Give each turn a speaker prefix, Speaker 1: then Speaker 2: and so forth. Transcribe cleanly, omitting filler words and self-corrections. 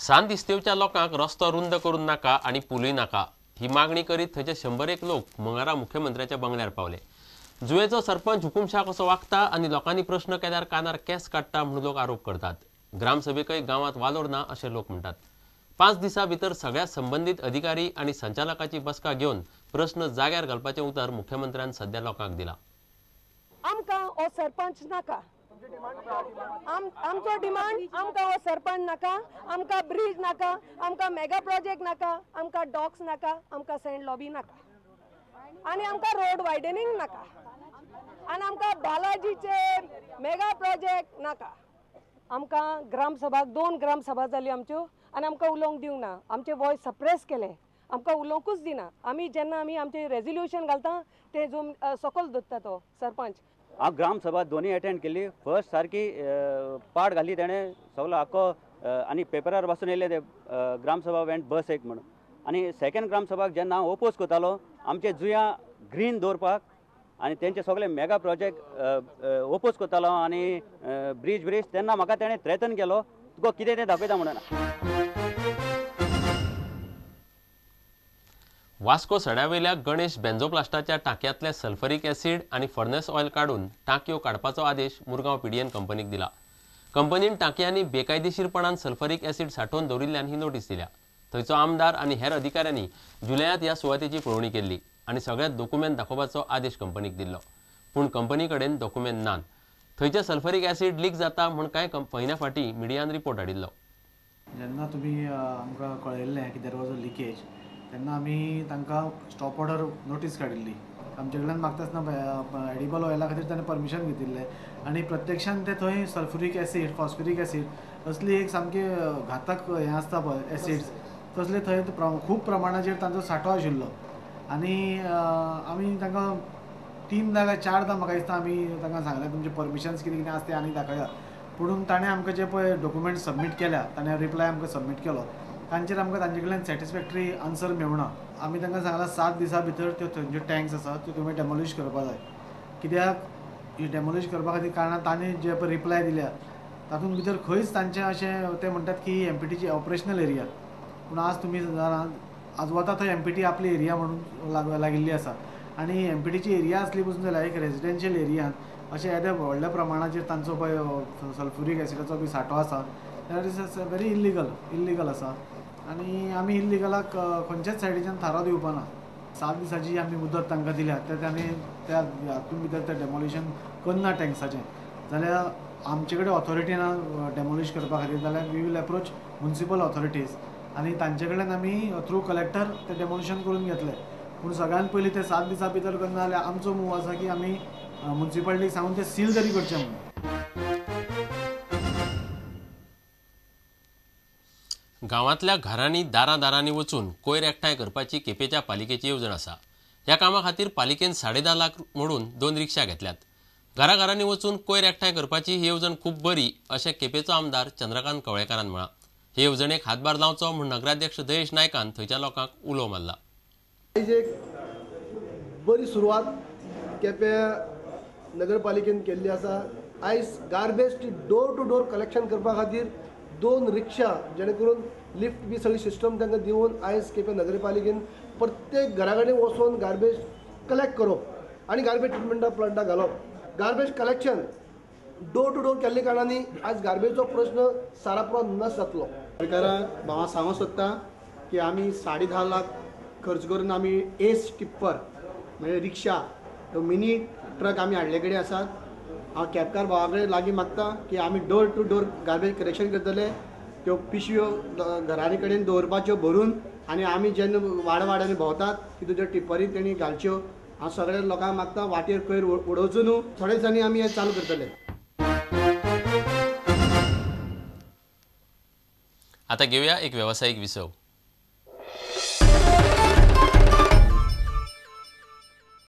Speaker 1: सांत इस्तेवच्या लोकांक रस्तो रुंद करून नाका आणि पुलूय नाका ही मागणी करीत थंयचे 101 लोक मंगळारा मुख्यमंत्र्याच्या बंगल्यार पावले। जुवेचो सरपंच हुकुमशाह कसो वागता आणि लोकांनी प्रश्न केल्यार कानार केस काडटा म्हणून लोक आरोप करतात। ग्रामसभेकय गावात वालोर ना अशें लोक म्हणटात। 5 दिसां भितर सगळ्या संबंधित अधिकारी आणि संचालकाची बसका घेवन प्रश्न जाग्यार घालपाचें उतर मुख्यमंत्र्यान सध्या लोकांक दिला।
Speaker 2: आमकां हो सरपंच नाका, आमचो डिमांड आमकां हो सरपंच नाका, आमकां ब्रिज नाका, आमकां मेगा प्रोजेक्ट नाका, आमकां डॉक्स नाका, आमकां सँड लॉबी नाका आनी आमकां रोड वायडनिंग नाका आनी आमकां बालाजीचे मेगा प्रोजेक्ट नाका। आमकां ग्रामसभाक 2 ग्रामसभा जाली आमच्यो आनी आमकां उलोवंक दिवंक ना, आमचे वॉयस सप्रेस केले, आमकां उलोवंकूच दिना। जेन्ना आमी आमचे रेजोल्युशन घालता ते जो सकयल दवरता तो सरपंच।
Speaker 3: हांव ग्रामसभा दोनी अटेंड केली। फर्स्ट सारकी पाड घाली तेणें सगलो आख्खो आनी पेपरार वाचून येयले ते ग्रामसभा वेंट बस एक म्हणून। आनी सेकंड ग्रामसभाक जेन्ना हांव ओपोज करतालो आमचे जुंया ग्रीन दवरपाक आनी तेंचे सगळे मेगा प्रोजेक्ट ओपोज करतालो आनी ब्रीज तेन्ना म्हाका तेणें थ्रेटन केलो तुका कितें तें दाखयता म्हणून।
Speaker 1: वास्को सड्यावयल्या गणेश बेंझोप्लास्टाच्या टांक्यांतले सल्फरीक एसीड आणि फर्नेस ऑयल काढून टांकयो काडपाचो आदेश मुरगांव पीडीएन कंपनीक दिला। कंपनीन टांकयांनी बेकायदेशीरपणान सल्फरीक एसीड सांठोवन दवरिल्ल्यान ही नोटीस दिल्या। थंयचो आमदार आणि हेर अधिकाऱ्यांनी जुलयात ह्या सुवातेची पळोवणी केल्ली आणि सगळ्यात डॉक्युमेंट दाखोवपाचो आदेश कंपनीक दिल्लो, पूण कंपनी कडेन डॉक्युमेंट नात। थंयचे सल्फरीक एसीड लीक जाता म्हूण कांय म्हयन्या फाटीं मिडियान रिपोर्ट हाडिल्लो।
Speaker 4: जेन्ना तुमी आमकां कळयल्लें की देर वॉज अ लिकेज तेन्ना आमी तांकां स्टॉप ऑर्डर नोटीस काडिल्ली। आमचे कडल्यान मागता आसतना एडिबल ऑयला खातीर ताणें परमिशन घेतिल्लें आनी प्रत्यक्षान ते थंय सल्फ्युरीक एसीड फॉस्फरीक एसीड असली एक सामकी घातक हें आसता पळय एसिड्स तसले थंय खूब प्रमाणाचेर तांचो सांठो आशिल्लो आनी आमी तांकां 3 दा 4 दा म्हाका दिसता आमी तांकां सांगलें तुमचे परमिशन्स कितें कितें आसा तें आनी दाखयात, पूण ताणें आमकां जे पळय डॉक्युमेंट सबमीट केल्या ताणें रिप्लाय आमकां सबमीट केलो तांचेर आमकां तांचे कडल्यान सॅटिस्फॅक्टरी आन्सर मेळना। आमी तांकां सांगलां 7 दिसां भितर त्यो थंयच्यो टँक्स आसा त्यो तुमी डेमोलिश करपा जाय। कित्याक ही डेमोलिश करपा खातीर कारणान तांणी जे पळय रिप्लाय दिल्या तातूंत भितर खंयच तांचें अशें ते म्हणटात की एमपीटीची ऑपरेशनल एरिया, पूण आज तुमी आज वता थंय एमपीटी आपली एरिया म्हणून लागिल्ली आसा आनी एमपीटीची एरिया आसली पसून जाल्यार एक रेजिडेन्शियल एरियान अशें येद्या व्हडल्या प्रमाणाचेर तांचो पळय सल्फ्युरीक एसिडाचो बी सांठो आसा दॅट इज व्हेरी इल्लिगल आसा आनी आमी इल्लिगलाक खंयच्याच सायडीच्यान थारो दिवपाना। 7 दिसांची आमी मुदत तांकां दिल्या तांणी त्या हातूंत भितर तें डेमोलिशन करना टँक्साचें जाल्यार आमचे कडेन ऑथॉरिटी ना डेमोलिश करपा खातीर जाल्यार we will approach municipal authorities आनी तांचे कडल्यान आमी थ्रू कलेक्टर तें डेमोलिशन करून घेतलें। पूण सगळ्यान पयलीं ते 7 दिसां भितर करना जाल्यार आमचो मूव आसा की आमी म्युनिसिपालिटीक सांगून तें सील तरी करचें म्हणून।
Speaker 1: गांवांतल्या घरांनी दारांनी वचून कोयर एकठांय करपाची केपेंच्या पालिकेची येवजण आसा। ह्या कामा खातीर पालिकेन 10.5 लाख मोडून 2 रिक्षा घेतल्यात। घरांनी वचून कोयर एकठांय करपाची ही येवजण खूब बरी अशें केपेंचो आमदार चंद्रकांत कवळेकारान म्हळां। हे येवजणेक हातभार लावचो म्हूण नगराध्यक्ष दयेश नायकान थंयच्या लोकांक उलो मारला।
Speaker 5: आयज एक बरी सुरवात केपें नगरपालिकेन केल्ली आसा। आयज garbage door to door collection करपा खातीर 2 रिक्षा जेणे करून लिफ्ट बी सगळी सिस्टम तांकां दिवन आयज केपें नगरपालिकेन प्रत्येक घरा कडेन वचून गार्बेज कलेक्ट करप आनी गार्बेज ट्रिटमेंटा प्लांटाक घालप। Garbage collection door to door केल्ले कारणांनी आयज गार्बेजचो प्रश्न सारापुरो नस जातलो।
Speaker 6: सरकाराक हांव सांगूंक सोदतां की आमी 10.5 लाख खर्च करून आमी एस टिप्पर म्हणजे रिक्षा मिनी ट्रक आमी हाडले कडेन आसात। हांव केपकार भावा कडेन लागीं मागता की आमी door to door garbage collection करतले, त्यो पिशव्यो घरांनी कडेन दवरपाच्यो भरून आनी आमी जेन्ना वाड्यांनी भोंवतात की तुज्यो टिप्परी तेणी घालच्यो। हांव सगळ्या लोकांक मागता वाटेर कोयर उडोवचो न्हू, थोड्या दिसांनी आमी हें चालू करतले।
Speaker 1: आता घेवया एक वेवसायीक विसव।